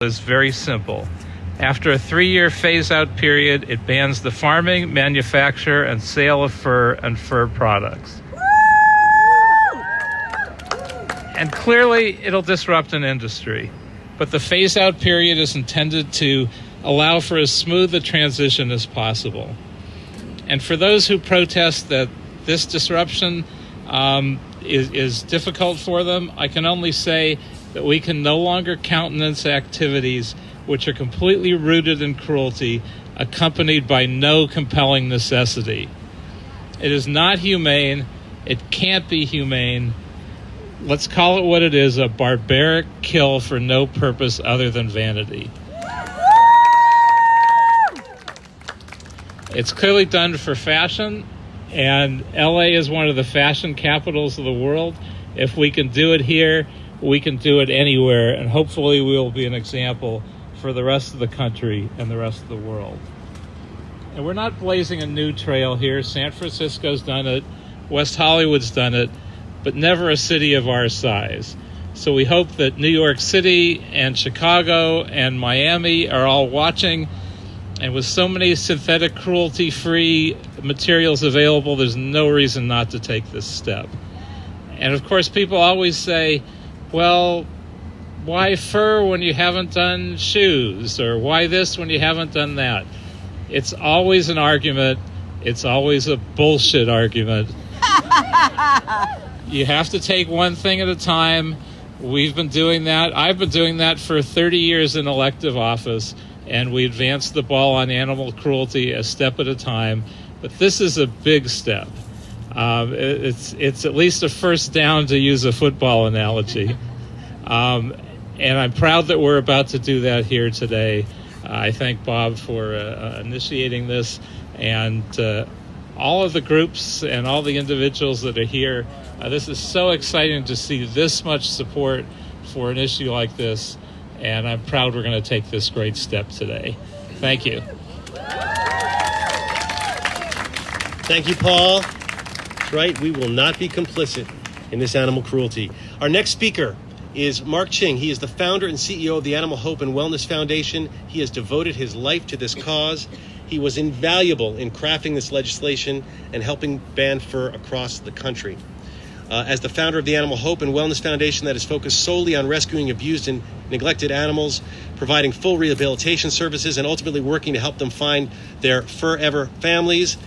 is very simple. After a 3-year phase-out period, it bans the farming, manufacture, and sale of fur and fur products. And clearly, it'll disrupt an industry. But the phase-out period is intended to allow for as smooth a transition as possible. And for those who protest that this disruption is difficult for them, I can only say that we can no longer countenance activities which are completely rooted in cruelty, accompanied by no compelling necessity. It is not humane. It can't be humane. Let's call it what it is, a barbaric kill for no purpose other than vanity. It's clearly done for fashion, and LA is one of the fashion capitals of the world. If we can do it here, we can do it anywhere, and hopefully we will be an example for the rest of the country and the rest of the world. And we're not blazing a new trail here. San Francisco's done it, West Hollywood's done it, but never a city of our size. So we hope that New York City and Chicago and Miami are all watching, and with so many synthetic cruelty-free materials available, there's no reason not to take this step. And of course, people always say, well, why fur when you haven't done shoes? Or why this when you haven't done that? It's always an argument. It's always a bullshit argument. You have to take one thing at a time. We've been doing that. I've been doing that for 30 years in elective office, and we advanced the ball on animal cruelty a step at a time. But this is a big step. It's at least a first down, to use a football analogy. And I'm proud that we're about to do that here today. I thank Bob for initiating this, and all of the groups and all the individuals that are here. This is so exciting to see this much support for an issue like this, and I'm proud we're going to take this great step today. Thank you. Thank you, Paul. That's right, we will not be complicit in this animal cruelty. Our next speaker is Mark Ching. He is the founder and CEO of the Animal Hope and Wellness Foundation. He has devoted his life to this cause. He was invaluable in crafting this legislation and helping ban fur across the country. As the founder of the Animal Hope and Wellness Foundation that is focused solely on rescuing abused and neglected animals, providing full rehabilitation services, and ultimately working to help them find their forever families,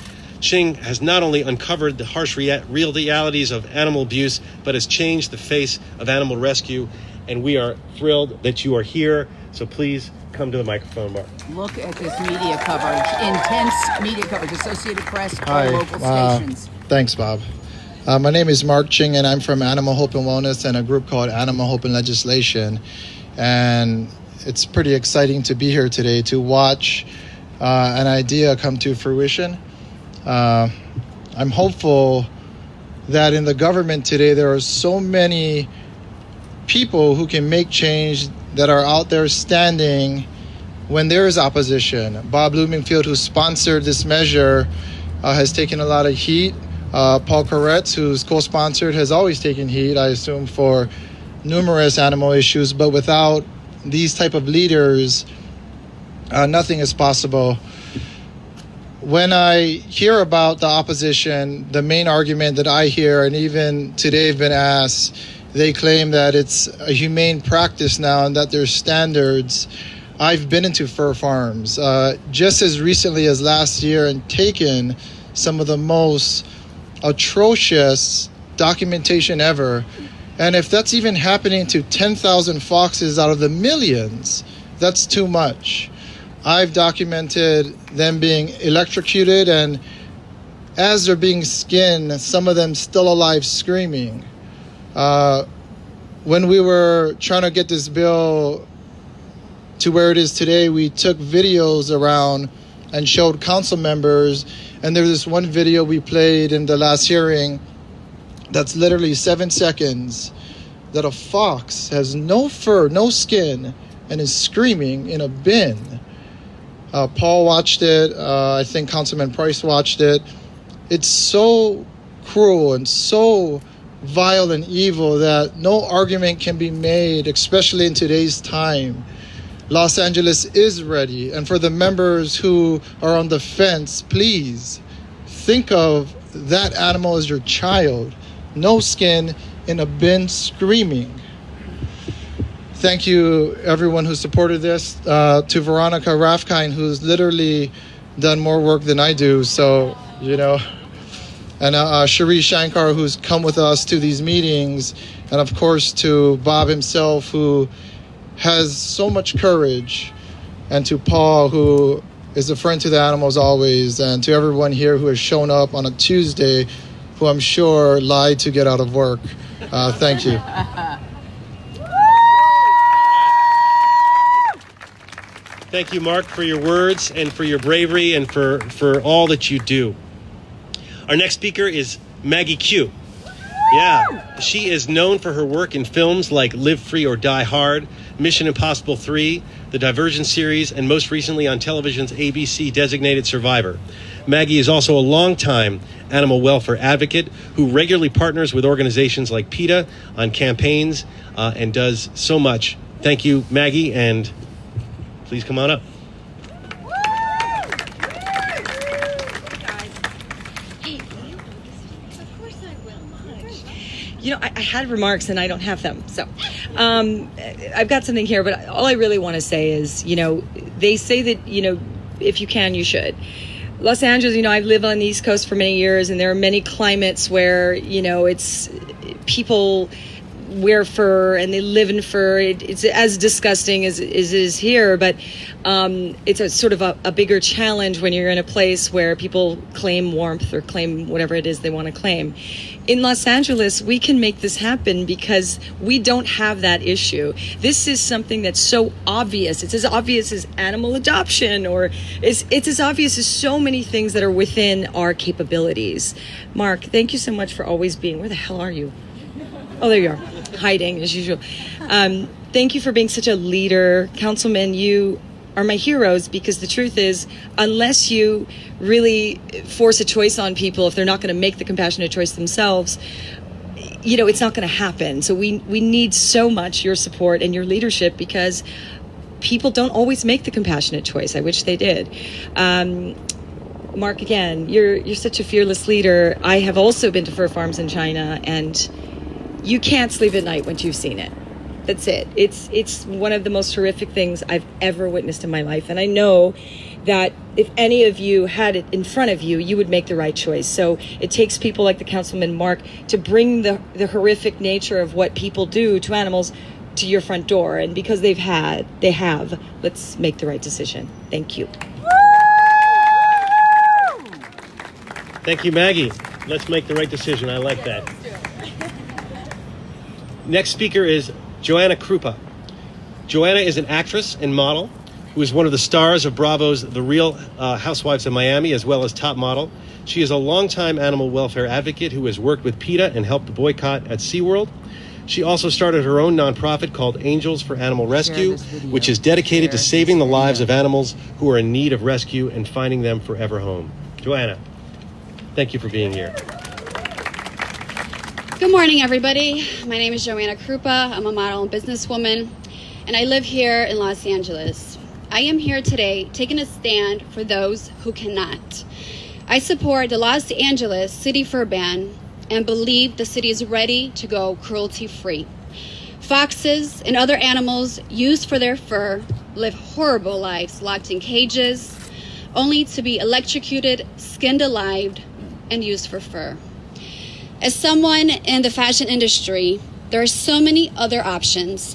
Ching has not only uncovered the harsh real realities of animal abuse, but has changed the face of animal rescue. And we are thrilled that you are here. So please come to the microphone, Mark. Look at this media coverage, intense media coverage, Associated Press, all local stations. Thanks, Bob. My name is Mark Ching, and I'm from Animal Hope and Wellness and a group called Animal Hope and Legislation. And it's pretty exciting to be here today to watch an idea come to fruition. I'm hopeful that in the government today there are so many people who can make change that are out there standing when there is opposition. Bob Blumenfield, who sponsored this measure, has taken a lot of heat. Paul Koretz, who's co-sponsored, has always taken heat, I assume, for numerous animal issues. But without these type of leaders, nothing is possible. When I hear about the opposition, the main argument that I hear, and even today have been asked, they claim that it's a humane practice now and that there's standards. I've been into fur farms just as recently as last year and taken some of the most atrocious documentation ever. And if that's even happening to 10,000 foxes out of the millions, that's too much. I've documented them being electrocuted, and as they're being skinned, some of them still alive screaming. When we were trying to get this bill to where it is today, we took videos around and showed council members, and there's this one video we played in the last hearing that's literally 7 seconds, that a fox has no fur, no skin, and is screaming in a bin. Paul watched it. I think Councilman Price watched it. It's so cruel and so vile and evil that no argument can be made, especially in today's time. Los Angeles is ready. And for the members who are on the fence, please think of that animal as your child. No skin, in a bin, screaming. Thank you, everyone who supported this. To Veronica Rafkine, who's literally done more work than I do. So, you know, and Shari Shankar, who's come with us to these meetings. And of course, to Bob himself, who has so much courage, and to Paul, who is a friend to the animals always, and to everyone here who has shown up on a Tuesday, who I'm sure lied to get out of work. Thank you. Thank you, Mark, for your words and for your bravery and for all that you do. Our next speaker is Maggie Q. Yeah, she is known for her work in films like Live Free or Die Hard, Mission Impossible 3, the Divergent series, and most recently on television's ABC Designated Survivor. Maggie is also a longtime animal welfare advocate who regularly partners with organizations like PETA on campaigns and does so much. Thank you, Maggie, and please come on up. You know, I had remarks and I don't have them. So I've got something here, but all I really want to say is, you know, they say that, you know, if you can, you should. Los Angeles, you know, I've lived on the East Coast for many years, and there are many climates where, you know, it's people wear fur and they live in fur. It's as disgusting as it is here, but it's a sort of a bigger challenge when you're in a place where people claim warmth or claim whatever it is they want to claim. In Los Angeles, we can make this happen because we don't have that issue. This is something that's so obvious. It's as obvious as animal adoption, or it's as obvious as so many things that are within our capabilities. Mark, thank you so much for always being. Where the hell are you? Oh, there you are, hiding as usual. Thank you for being such a leader. Councilman, you are my heroes, because the truth is, unless you really force a choice on people, if they're not going to make the compassionate choice themselves, you know, it's not going to happen. So we need so much your support and your leadership, because people don't always make the compassionate choice. I wish they did. Mark, again, you're such a fearless leader. I have also been to fur farms in China, and you can't sleep at night once you've seen it. That's it. It's one of the most horrific things I've ever witnessed in my life. And I know that if any of you had it in front of you, you would make the right choice. So it takes people like the Councilman Mark to bring the horrific nature of what people do to animals to your front door. And because they have, let's make the right decision. Thank you. Thank you, Maggie. Let's make the right decision. I like that. Next speaker is Joanna Krupa. Joanna is an actress and model who is one of the stars of Bravo's The Real Housewives of Miami, as well as Top Model. She is a longtime animal welfare advocate who has worked with PETA and helped boycott at SeaWorld. She also started her own nonprofit called Angels for Animal Rescue, which is dedicated to saving the lives of animals who are in need of rescue and finding them forever home. Joanna, thank you for being here. Good morning, everybody. My name is Joanna Krupa. I'm a model and businesswoman, and I live here in Los Angeles. I am here today taking a stand for those who cannot. I support the Los Angeles City Fur Ban and believe the city is ready to go cruelty-free. Foxes and other animals used for their fur live horrible lives locked in cages, only to be electrocuted, skinned alive, and used for fur. As someone in the fashion industry, there are so many other options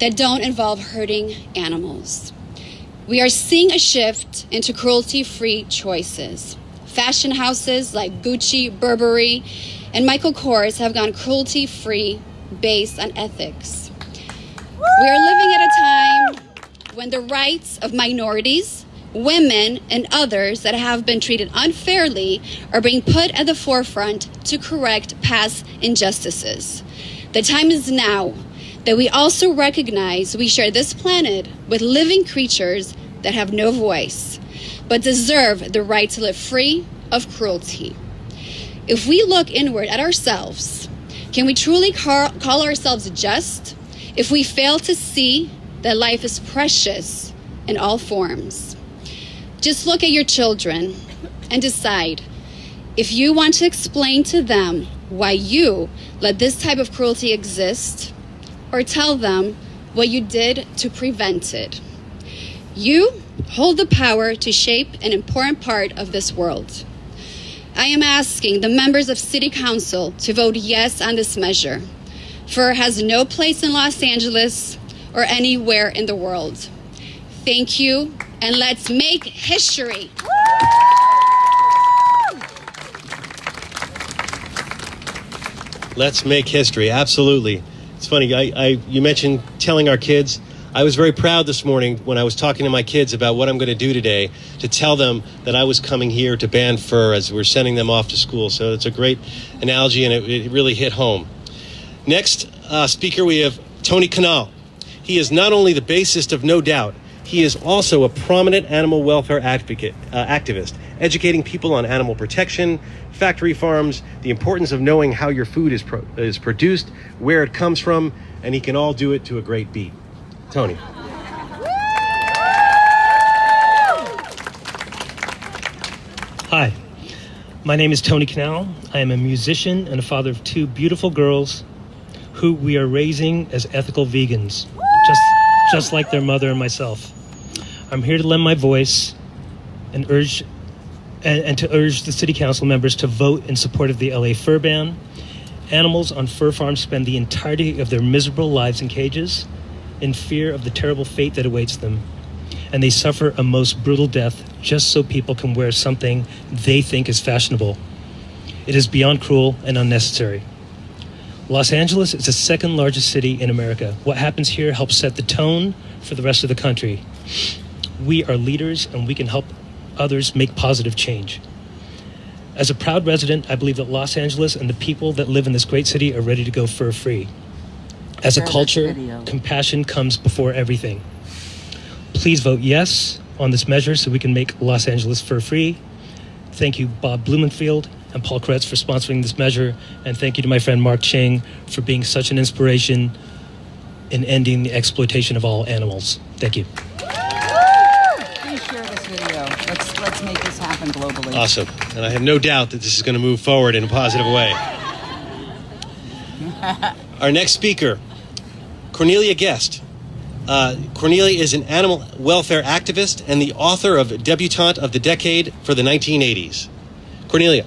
that don't involve hurting animals. We are seeing a shift into cruelty-free choices. Fashion houses like Gucci, Burberry, and Michael Kors have gone cruelty-free based on ethics. We are living at a time when the rights of minorities, women, and others that have been treated unfairly are being put at the forefront to correct past injustices. The time is now that we also recognize we share this planet with living creatures that have no voice, but deserve the right to live free of cruelty. If we look inward at ourselves, can we truly call ourselves just if we fail to see that life is precious in all forms. Just look at your children and decide if you want to explain to them why you let this type of cruelty exist, or tell them what you did to prevent it. You hold the power to shape an important part of this world. I am asking the members of City Council to vote yes on this measure, for it has no place in Los Angeles or anywhere in the world. Thank you, and let's make history. Let's make history. Absolutely. It's funny. You mentioned telling our kids. I was very proud this morning when I was talking to my kids about what I'm going to do today, to tell them that I was coming here to ban fur as we're sending them off to school. So it's a great analogy, and it really hit home. Next speaker, we have Tony Canal. He is not only the bassist of No Doubt, he is also a prominent animal welfare activist, educating people on animal protection, factory farms, the importance of knowing how your food is produced, where it comes from, and he can all do it to a great beat. Tony. Hi, my name is Tony Canal. I am a musician and a father of two beautiful girls who we are raising as ethical vegans, just like their mother and myself. I'm here to lend my voice and urge the city council members to vote in support of the LA fur ban. Animals on fur farms spend the entirety of their miserable lives in cages in fear of the terrible fate that awaits them, and they suffer a most brutal death just so people can wear something they think is fashionable. It is beyond cruel and unnecessary. Los Angeles is the second largest city in America. What happens here helps set the tone for the rest of the country. We are leaders, and we can help others make positive change. As a proud resident, I believe that Los Angeles and the people that live in this great city are ready to go fur-free. As a culture, compassion comes before everything. Please vote yes on this measure so we can make Los Angeles fur-free. Thank you, Bob Blumenfield and Paul Koretz, for sponsoring this measure, and thank you to my friend Mark Ching for being such an inspiration in ending the exploitation of all animals. Thank you. Please share this video. Let's make this happen globally. Awesome. And I have no doubt that this is going to move forward in a positive way. Our next speaker, Cornelia Guest. Cornelia is an animal welfare activist and the author of Debutante of the Decade for the 1980s. Cornelia.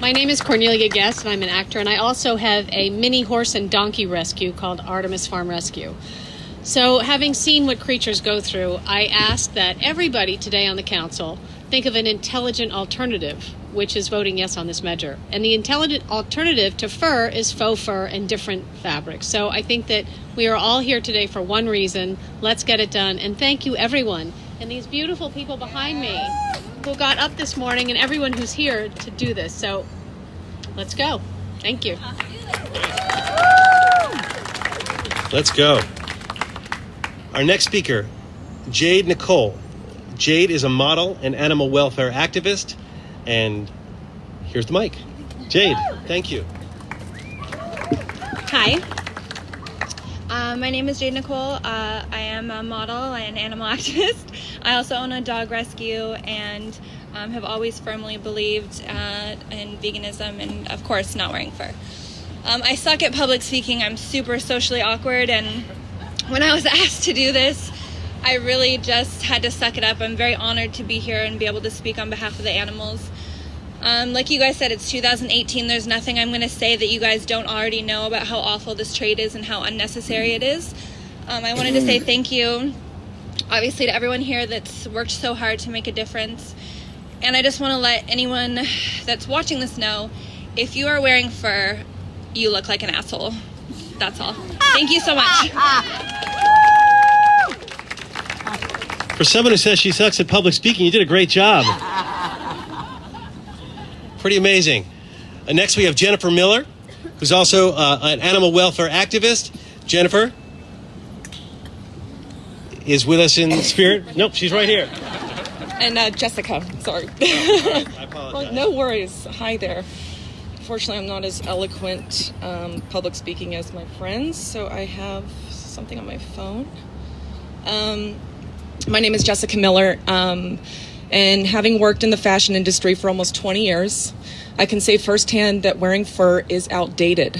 My name is Cornelia Guest, and I'm an actor, and I also have a mini horse and donkey rescue called Artemis Farm Rescue. So, having seen what creatures go through, I ask that everybody today on the council think of an intelligent alternative, which is voting yes on this measure. And the intelligent alternative to fur is faux fur and different fabrics. So I think that we are all here today for one reason. Let's get it done. And thank you, everyone. And these beautiful people behind me who got up this morning, and everyone who's here to do this. So let's go. Thank you. Let's go. Our next speaker, Jade Nicole. Jade is a model and animal welfare activist. And here's the mic. Jade, thank you. Hi. My name is Jade Nicole. I am a model and animal activist. I also own a dog rescue and have always firmly believed in veganism and, of course, not wearing fur. I suck at public speaking. I'm super socially awkward, and when I was asked to do this, I really just had to suck it up. I'm very honored to be here and be able to speak on behalf of the animals. Like you guys said, it's 2018. There's nothing I'm going to say that you guys don't already know about how awful this trade is and how unnecessary it is. I wanted to say thank you, obviously, to everyone here that's worked so hard to make a difference. And I just want to let anyone that's watching this know, if you are wearing fur, you look like an asshole. That's all. Thank you so much. For someone who says she sucks at public speaking, you did a great job. Pretty amazing. Next, we have Jennifer Miller, who's also an animal welfare activist. Jennifer is with us in spirit. Nope, she's right here. And Jessica, sorry. I apologize. Well, no worries. Hi there. Unfortunately, I'm not as eloquent public speaking as my friends, so I have something on my phone. My name is Jessica Miller, and having worked in the fashion industry for almost 20 years, I can say firsthand that wearing fur is outdated.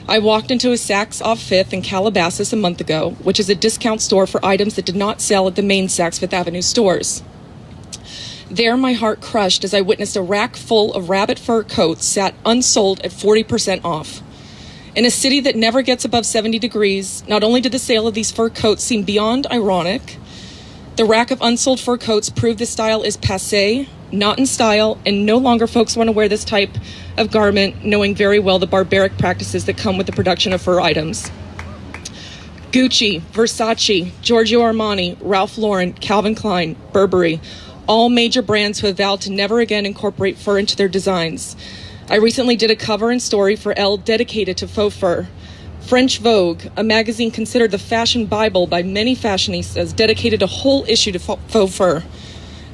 I walked into a Saks off 5th in Calabasas a month ago, which is a discount store for items that did not sell at the main Saks Fifth Avenue stores. There, my heart crushed as I witnessed a rack full of rabbit fur coats sat unsold at 40% off. In a city that never gets above 70 degrees, not only did the sale of these fur coats seem beyond ironic, the rack of unsold fur coats proved the style is passé, not in style, and no longer folks want to wear this type of garment, knowing very well the barbaric practices that come with the production of fur items. Gucci, Versace, Giorgio Armani, Ralph Lauren, Calvin Klein, Burberry, all major brands who have vowed to never again incorporate fur into their designs. I recently did a cover and story for Elle dedicated to faux fur. French Vogue, a magazine considered the fashion Bible by many fashionistas, dedicated a whole issue to faux fur.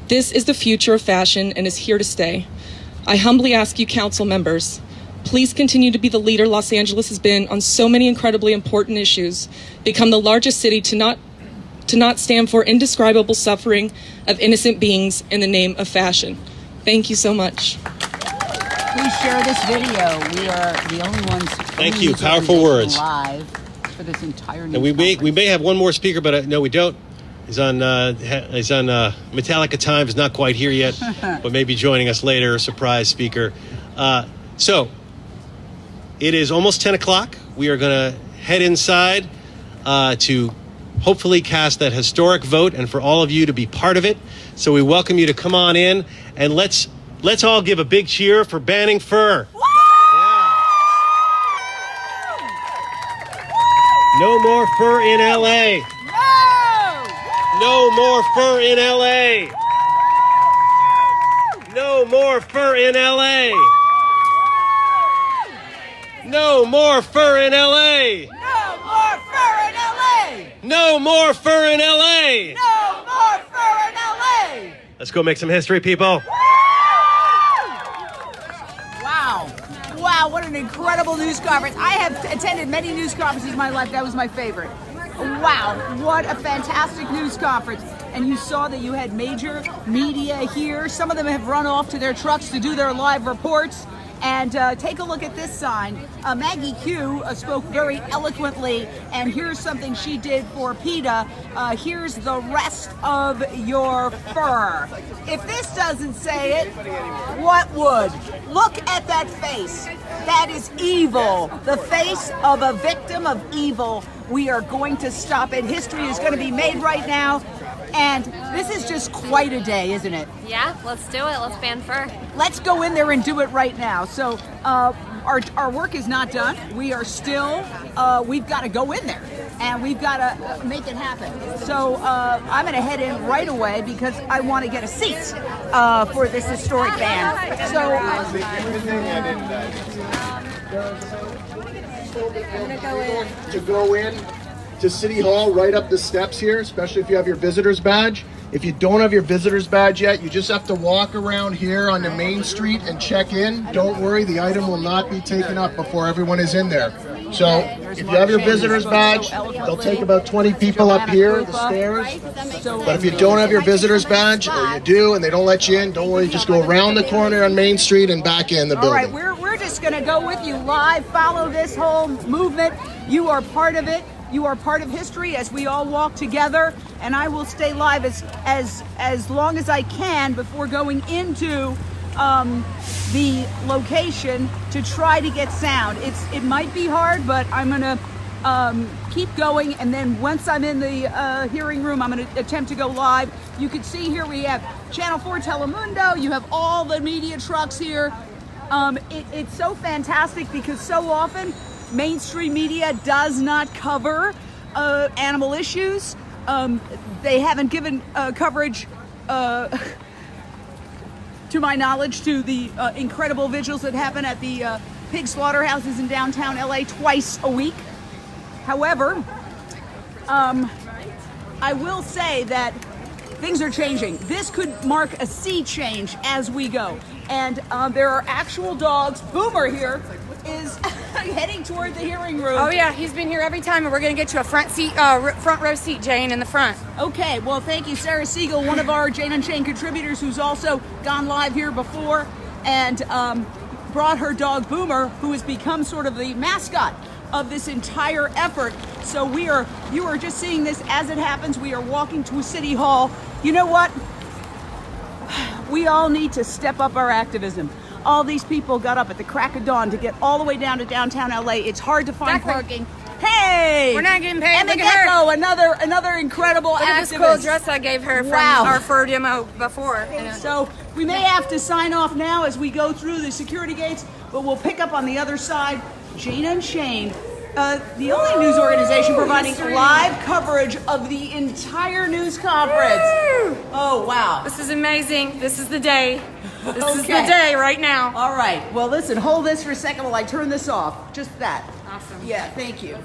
This is the future of fashion and is here to stay. I humbly ask you, council members, please continue to be the leader Los Angeles has been on so many incredibly important issues. Become the largest city to not stand for indescribable suffering of innocent beings in the name of fashion. Thank you so much. Please share this video. We are the only ones. Thank you. Powerful words. Live for this entire news and we may have one more speaker, but no, we don't. He's on Metallica Time. Is not quite here yet, but maybe joining us later. A surprise speaker. So it is almost 10 o'clock. We are going to head inside to hopefully cast that historic vote, and for all of you to be part of it. So we welcome you to come on in, and let's all give a big cheer for banning fur. Yeah. No more fur in LA. No more fur in LA. No more fur in LA. No more fur in LA. No more fur in LA. No more fur in LA. No more fur in LA. Let's go make some history, people. Wow. Wow, what an incredible news conference. I have attended many news conferences in my life. That was my favorite. Wow, what a fantastic news conference. And you saw that you had major media here. Some of them have run off to their trucks to do their live reports. And take a look at this sign. Maggie Q spoke very eloquently, and here's something she did for PETA. Here's the rest of your fur. If this doesn't say it, what would? Look at that face. That is evil. The face of a victim of evil. We are going to stop it. History is going to be made right now. And this is just quite a day, isn't it? Yeah, let's do it. Let's ban fur. Let's go in there and do it right now. So our work is not done. We are still, we've got to go in there and we've got to make it happen. So I'm going to head in right away because I want to get a seat for this historic ban. So I'm going to go in. To go in to City Hall, right up the steps here, especially if you have your visitor's badge. If you don't have your visitor's badge yet, you just have to walk around here on the main street and check in. Don't worry, the item will not be taken up before everyone is in there. So if you have your visitor's badge, they'll take about 20 people up here, the stairs. But if you don't have your visitor's badge, or you do and they don't let you in, don't worry, just go around the corner on Main Street and back in the building. All right, we're just going to go with you live. Follow this whole movement. You are part of it. You are part of history as we all walk together, and I will stay live as long as I can before going into the location to try to get sound. It might be hard, but I'm gonna keep going, and then once I'm in the hearing room, I'm gonna attempt to go live. You can see here we have Channel 4 Telemundo. You have all the media trucks here. It's so fantastic because so often mainstream media does not cover animal issues. They haven't given coverage, to my knowledge, to the incredible vigils that happen at the pig slaughterhouses in downtown LA twice a week. However, I will say that things are changing. This could mark a sea change as we go. And there are actual dogs. Boomer here is heading toward the hearing room. Oh yeah, he's been here every time, and we're gonna get you a front row seat, Jane, in the front. Okay, well, thank you, Sarah Siegel, one of our Jane and Shane contributors, who's also gone live here before and brought her dog Boomer, who has become sort of the mascot of this entire effort. So you are just seeing this as it happens. We are walking to City Hall. You know what? We all need to step up our activism. All these people got up at the crack of dawn to get all the way down to downtown LA. It's hard to find parking. Hey! We're not getting paid. And the Look at her. Gecko, another incredible Look at activist. this cool dress I gave her from our fur demo before. So we may have to sign off now as we go through the security gates, but we'll pick up on the other side. Jane and Shane, the only news organization providing live coverage of the entire news conference. Oh, wow. This is amazing. This is the day. This is the day right now. All right. Well, listen, hold this for a second while I turn this off. Just that. Awesome. Yeah, thank you.